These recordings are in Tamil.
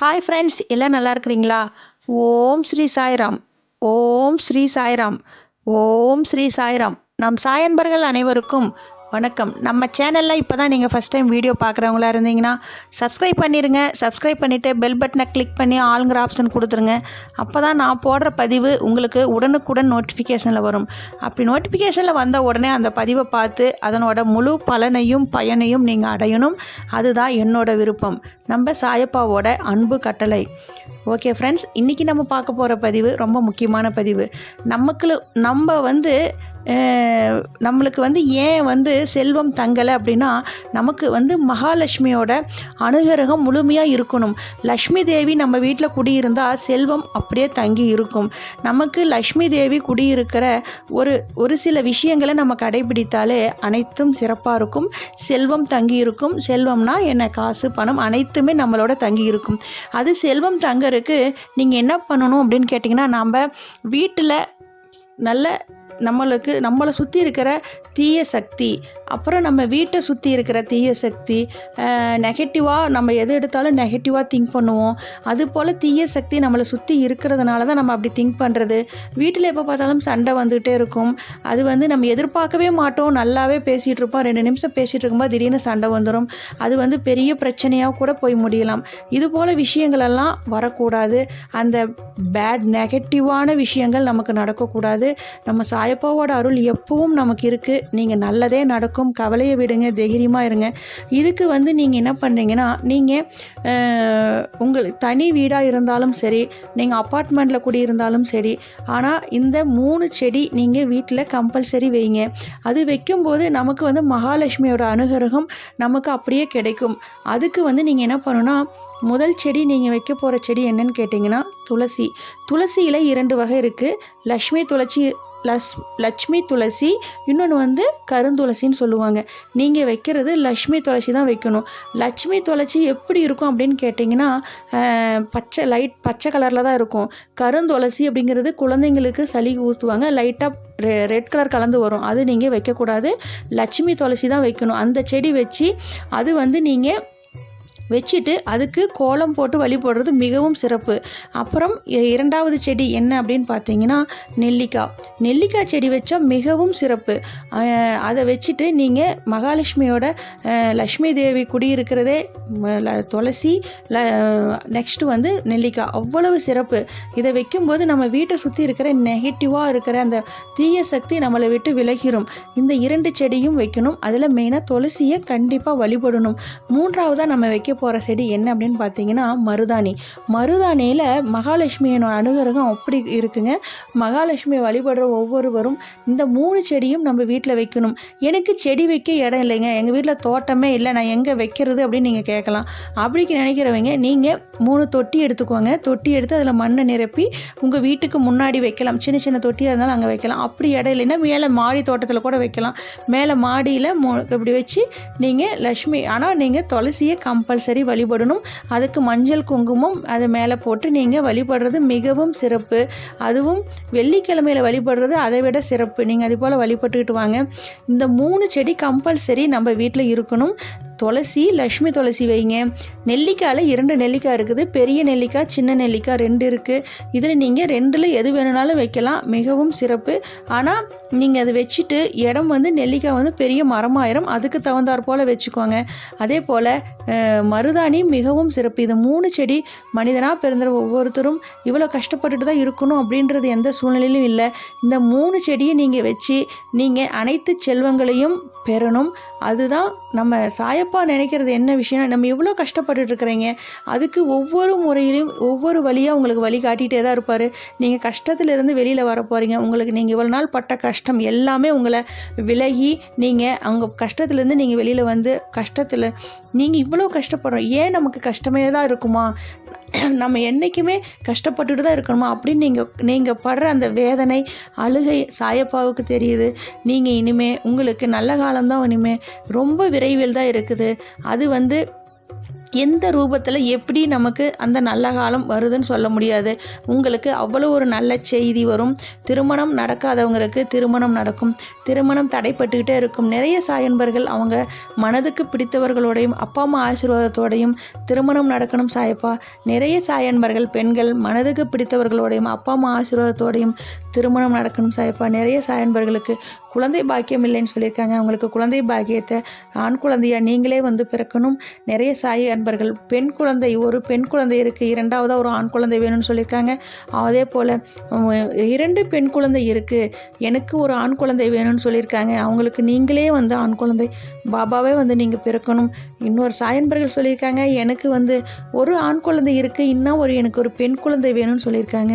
ஹாய் ஃப்ரெண்ட்ஸ், எல்லாம் நல்லா இருக்கிறீங்களா? ஓம் ஸ்ரீ சாய்ராம். ஓம் ஸ்ரீ சாய்ராம். ஓம் ஸ்ரீ சாய்ராம். நம் சாயன்பர்கள் அனைவருக்கும் வணக்கம். நம்ம சேனலில் இப்போ தான் நீங்கள் ஃபஸ்ட் டைம் வீடியோ பார்க்குறவங்களா இருந்தீங்கன்னா சப்ஸ்கிரைப் பண்ணிடுங்க. சப்ஸ்கிரைப் பண்ணிவிட்டு பெல் பட்டனை கிளிக் பண்ணி ஆளுங்கிற ஆப்ஷன் கொடுத்துருங்க. அப்போ தான் நான் போடுற பதிவு உங்களுக்கு உடனுக்குடன் நோட்டிஃபிகேஷனில் வரும். அப்படி நோட்டிஃபிகேஷனில் வந்த உடனே அந்த பதிவை பார்த்து அதனோட முழு பலனையும் பயனையும் நீங்கள் அடையணும். அதுதான் என்னோட விருப்பம். நம்ம சாயப்பாவோட அன்பு கட்டளை. ஓகே ஃப்ரெண்ட்ஸ், இன்றைக்கி நம்ம பார்க்க போகிற பதிவு ரொம்ப முக்கியமான பதிவு. நம்மளுக்கு ஏன் செல்வம் தங்கலை அப்படின்னா, நமக்கு மகாலட்சுமியோட அனுகிரகம் முழுமையாக இருக்கணும். லக்ஷ்மி தேவி நம்ம வீட்டில் குடியிருந்தால் செல்வம் அப்படியே தங்கி இருக்கும். நமக்கு லக்ஷ்மி தேவி குடியிருக்கிற ஒரு சில விஷயங்களை நம்ம கடைபிடித்தாலே அனைத்தும் சிறப்பாக இருக்கும். செல்வம் தங்கி இருக்கும். செல்வம்னா என்ன? காசு, பணம் அனைத்துமே நம்மளோட தங்கி இருக்கும். அது செல்வம் தங்கறதுக்கு நீங்கள் என்ன பண்ணணும் அப்படின்னு கேட்டிங்கன்னா, நம்ம வீட்டில் நம்மளை சுற்றி இருக்கிற தீய சக்தி, அப்புறம் நம்ம வீட்டை சுற்றி இருக்கிற தீய சக்தி, நெகட்டிவாக நம்ம எது எடுத்தாலும் நெகட்டிவாக திங்க் பண்ணுவோம். அதுபோல் தீய சக்தி நம்மளை சுற்றி இருக்கிறதுனால தான் நம்ம அப்படி திங்க் பண்ணுறது. வீட்டில் எப்போ பார்த்தாலும் சண்டை வந்துகிட்டே இருக்கும். அது நம்ம எதிர்பார்க்கவே மாட்டோம். நல்லாவே பேசிகிட்டு இருப்போம். 2 நிமிஷம் பேசிகிட்டு இருக்கும்போது திடீர்னு சண்டை வந்துடும். அது பெரிய பிரச்சனையாக கூட போய் முடியலாம். இதுபோல் விஷயங்களெல்லாம் வரக்கூடாது. அந்த பேட் நெகட்டிவான விஷயங்கள் நமக்கு நடக்கக்கூடாது. நம்ம சாயப்பாவோட அருள் எப்பவும் நமக்கு இருக்குது. நீங்கள் நல்லதே நடக்கும். கவலையை விடுங்க, தைரியமாக இருங்க. இதுக்கு நீங்கள் என்ன பண்ணுறீங்கன்னா, நீங்கள் உங்களுக்கு தனி வீடாக இருந்தாலும் சரி, நீங்கள் அப்பார்ட்மெண்ட்டில் குடியிருந்தாலும் சரி, ஆனால் இந்த 3 செடி நீங்கள் வீட்டில் கம்பல்சரி வைங்க. அது வைக்கும்போது நமக்கு மகாலட்சுமியோட அனுகிரகம் நமக்கு அப்படியே கிடைக்கும். அதுக்கு நீங்கள் என்ன பண்ணணும்னா, முதல் செடி நீங்கள் வைக்க போகிற செடி என்னன்னு கேட்டிங்கன்னா துளசி. துளசியில் 2 வகை இருக்குது. லட்சுமி துளசி, இன்னொன்று கருந்துளசின்னு சொல்லுவாங்க. நீங்கள் வைக்கிறது லட்சுமி துளசி தான் வைக்கணும். லட்சுமி துளசி எப்படி இருக்கும் அப்படின்னு கேட்டிங்கன்னா, பச்சை கலரில் தான் இருக்கும். கருந்துளசி அப்படிங்கிறது குழந்தைங்களுக்கு சளி ஊற்றுவாங்க, லைட்டாக ரெட் கலர் கலந்து வரும். அது நீங்கள் வைக்கக்கூடாது. லட்சுமி துளசி தான் வைக்கணும். அந்த செடி வச்சு அது நீங்கள் வச்சுட்டு அதுக்கு கோலம் போட்டு வழிபடுறது மிகவும் சிறப்பு. அப்புறம் 2வது செடி என்ன அப்படின்னு பார்த்தீங்கன்னா நெல்லிக்காய் செடி வச்சா மிகவும் சிறப்பு. அதை வச்சுட்டு நீங்கள் மகாலட்சுமியோட லக்ஷ்மி தேவி குடியிருக்கிறதே துளசி, நெக்ஸ்ட்டு நெல்லிக்காய், அவ்வளவு சிறப்பு. இதை வைக்கும்போது நம்ம வீட்டை சுற்றி இருக்கிற நெகட்டிவாக இருக்கிற அந்த தீய சக்தி நம்மளை விட்டு விலகிரும். இந்த 2 செடியும் வைக்கணும். அதில் மெயினாக துளசியை கண்டிப்பாக வழிபடணும். 3வதாக நம்ம வைக்க போகிற செடி என்ன அப்படின்னு பார்த்தீங்கன்னா மருதாணியில் மகாலட்சுமியோட அனுகிரகம் அப்படி இருக்குங்க. மகாலட்சுமியை வழிபடுற ஒவ்வொருவரும் இந்த 3 செடியும் நம்ம வீட்டில் வைக்கணும். எனக்கு செடி வைக்க இடம் இல்லைங்க, எங்கள் வீட்டில் தோட்டமே இல்லை, நான் எங்கே வைக்கிறது அப்படின்னு நீங்கள் கேட்கலாம். அப்படிக்கு நினைக்கிறவங்க நீங்கள் 3 தொட்டி எடுத்துக்கோங்க. தொட்டி எடுத்து அதில் மண்ணை நிரப்பி உங்கள் வீட்டுக்கு முன்னாடி வைக்கலாம். சின்ன சின்ன தொட்டியாக இருந்தாலும் அங்கே வைக்கலாம். அப்படி இடம் இல்லைன்னா மேலே மாடி தோட்டத்தில் கூட வைக்கலாம். மேலே மாடியில் இப்படி வச்சு நீங்கள் நீங்கள் துளசியை கம்பல்சரி வழிபடணும். அதுக்கு மஞ்சள் குங்குமம் அது மேலே போட்டு நீங்கள் வழிபடுறது மிகவும் சிறப்பு. அதுவும் வெள்ளிக்கிழமையில் வழிபடுறது அதை விட சிறப்பு. நீங்கள் அது போல் வழிபட்டுக்கிட்டு வாங்க. இந்த 3 செடி கம்பல்சரி நம்ம வீட்டில் இருக்கணும். துளசி, லக்ஷ்மி துளசி வைங்க. நெல்லிக்காயில் 2 நெல்லிக்காய் இருக்குது. பெரிய நெல்லிக்காய், சின்ன நெல்லிக்காய் 2 இருக்குது. இதில் நீங்கள் 2ல் எது வேணுனாலும் வைக்கலாம். மிகவும் சிறப்பு. ஆனால் நீங்கள் அதை வச்சுட்டு இடம் நெல்லிக்காய் பெரிய மரமாயிரம். அதுக்கு தகுந்தாற் போல் வச்சுக்கோங்க. அதே போல் மருதாணி மிகவும் சிறப்பு. இது 3 செடி மனிதனாக பிறந்த ஒவ்வொருத்தரும் இவ்வளோ கஷ்டப்பட்டுட்டு தான் இருக்கணும் அப்படின்றது எந்த சூழ்நிலையிலும் இல்லை. இந்த 3 செடியை நீங்கள் வச்சு நீங்கள் அனைத்து செல்வங்களையும் பெறணும். அதுதான் நம்ம சாயப்பா நினைக்கிறது. என்ன விஷயம், நம்ம எவ்வளோ கஷ்டப்பட்டுட்டு இருக்கிறீங்க, அதுக்கு ஒவ்வொரு முறையிலையும் ஒவ்வொரு வழியாக உங்களுக்கு வழி காட்டிகிட்டே தான் இருப்பார். நீங்கள் கஷ்டத்துலேருந்து வெளியில் வர போகிறீங்க. நீங்கள் இவ்வளோ நாள் பட்ட கஷ்டம் எல்லாமே உங்களை விலகி நீங்கள் அவங்க கஷ்டத்துலேருந்து நீங்கள் வெளியில் கஷ்டத்தில் நீங்கள் இவ்வளோ கஷ்டப்படுறோம், ஏன் நமக்கு கஷ்டமே தான் இருக்குமா, நம்ம என்றைக்குமே கஷ்டப்பட்டுட்டு தான் இருக்கணுமா அப்படின்னு நீங்கள் படுற அந்த வேதனை, அழுகை சாயப்பாவுக்கு தெரியுது. நீங்கள் இனிமேல் உங்களுக்கு நல்ல காலம்தான் இனிமேல் ரொம்ப விரைவில் தான் இருக்குது. அது எந்த ரூபத்தில் எப்படி நமக்கு அந்த நல்ல காலம் வருதுன்னு சொல்ல முடியாது. உங்களுக்கு அவ்வளோ ஒரு நல்ல செய்தி வரும். திருமணம் நடக்காதவங்களுக்கு திருமணம் நடக்கும். திருமணம் தடைப்பட்டுக்கிட்டே இருக்கும். நிறைய சாயன்பர்கள் அவங்க மனதுக்கு பிடித்தவர்களோடையும் அப்பா அம்மா ஆசீர்வாதத்தோடையும் திருமணம் நடக்கணும் சாயப்பா. நிறைய சாயன்பர்கள் பெண்கள் மனதுக்கு பிடித்தவர்களோடையும் அப்பா அம்மா ஆசீர்வாதத்தோடையும் திருமணம் நடக்கணும் சாயப்பா. நிறைய சாயன்பர்களுக்கு குழந்தை பாக்கியம் இல்லைன்னு சொல்லியிருக்காங்க. அவங்களுக்கு குழந்தை பாக்கியத்தை ஆண் குழந்தையா நீங்களே வந்து பிறக்கணும். நிறைய சாய் அன்பர்கள் ஒரு பெண் குழந்தை இருக்குது, இரண்டாவதாக ஒரு ஆண் குழந்தை வேணும்னு சொல்லியிருக்காங்க. அதே போல் 2 பெண் குழந்தை இருக்குது, எனக்கு ஒரு ஆண் குழந்தை வேணும்னு சொல்லியிருக்காங்க. அவங்களுக்கு நீங்களே வந்து ஆண் குழந்தை பாபாவே வந்து நீங்கள் பிறக்கணும். இன்னொரு சாயன்பர்கள் சொல்லியிருக்காங்க, எனக்கு வந்து ஒரு ஆண் குழந்தை இருக்குது, இன்னும் எனக்கு ஒரு பெண் குழந்தை வேணும்னு சொல்லியிருக்காங்க.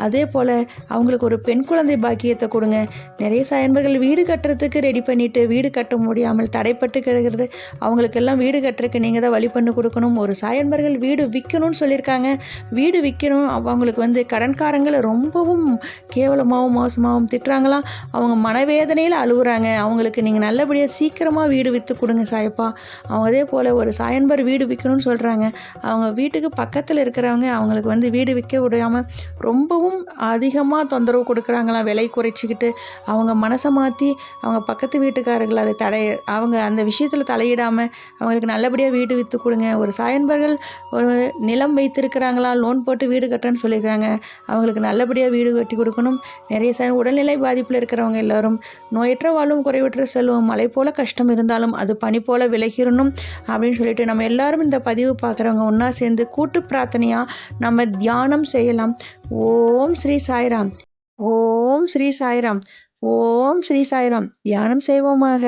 அதே போல் அவங்களுக்கு ஒரு பெண் குழந்தை பாக்கியத்தை கொடுங்க. நிறைய சாயன்பர்கள் வீடு கட்டுறதுக்கு ரெடி பண்ணிவிட்டு வீடு கட்ட முடியாமல் தடைப்பட்டு கிடக்கிறது. அவங்களுக்கெல்லாம் வீடு கட்டுறதுக்கு நீங்கள் தான் வழி பண்ணி கொடுக்கணும். ஒரு சாயன்பர்கள் வீடு விற்கணும்னு சொல்லியிருக்காங்க. வீடு விற்கணும். அவங்களுக்கு வந்து கடன்காரங்களை ரொம்பவும் கேவலமாகவும் மோசமாகவும் திட்டுறாங்களாம். அவங்க மனவேதனையில் அழுகுறாங்க. அவங்களுக்கு நீங்கள் நல்லபடியாக சீக்கிரமாக வீடு விற்று கொடுங்க சாயப்பா. அதே போல் ஒரு சாயன்பர் வீடு விற்கணும்னு சொல்கிறாங்க. அவங்க வீட்டுக்கு பக்கத்தில் இருக்கிறவங்க அவங்களுக்கு வந்து வீடு விற்க விடாமல் ரொம்பவும் அதிகமாக தொந்தரவு கொடுக்குறாங்களாம். விலை குறைச்சிக்கிட்டு அவங்க மனசை மாற்றி அவங்க பக்கத்து வீட்டுக்காரர்கள் அதை அவங்க அந்த விஷயத்தில் தலையிடாமல் அவங்களுக்கு நல்லபடியாக வீடு விற்று கொடுங்க. ஒரு சாயன்பர்கள் ஒரு நிலம் வைத்திருக்கிறாங்களா, லோன் போட்டு வீடு கட்டுறேன்னு சொல்லியிருக்காங்க. அவங்களுக்கு நல்லபடியாக வீடு கட்டி கொடுக்கணும். நிறைய உடல்நிலை பாதிப்பில் இருக்கிறவங்க எல்லோரும் நோயற்ற வாழும் குறைவற்ற செல்வம், மழை போல கஷ்டம் இருந்தாலும் அது பனி போல விலகிடணும் அப்படின்னு சொல்லிட்டு நம்ம எல்லாரும் இந்த பதிவு பார்க்குறவங்க ஒன்றா சேர்ந்து கூட்டு பிரார்த்தனையாக நம்ம தியானம் செய்யலாம். ஓம் ஸ்ரீ சாய்ராம். ஓம் ஸ்ரீ சாய்ராம். ஓம் ஸ்ரீ சாய்ராம். தியானம் செய்வோமாக.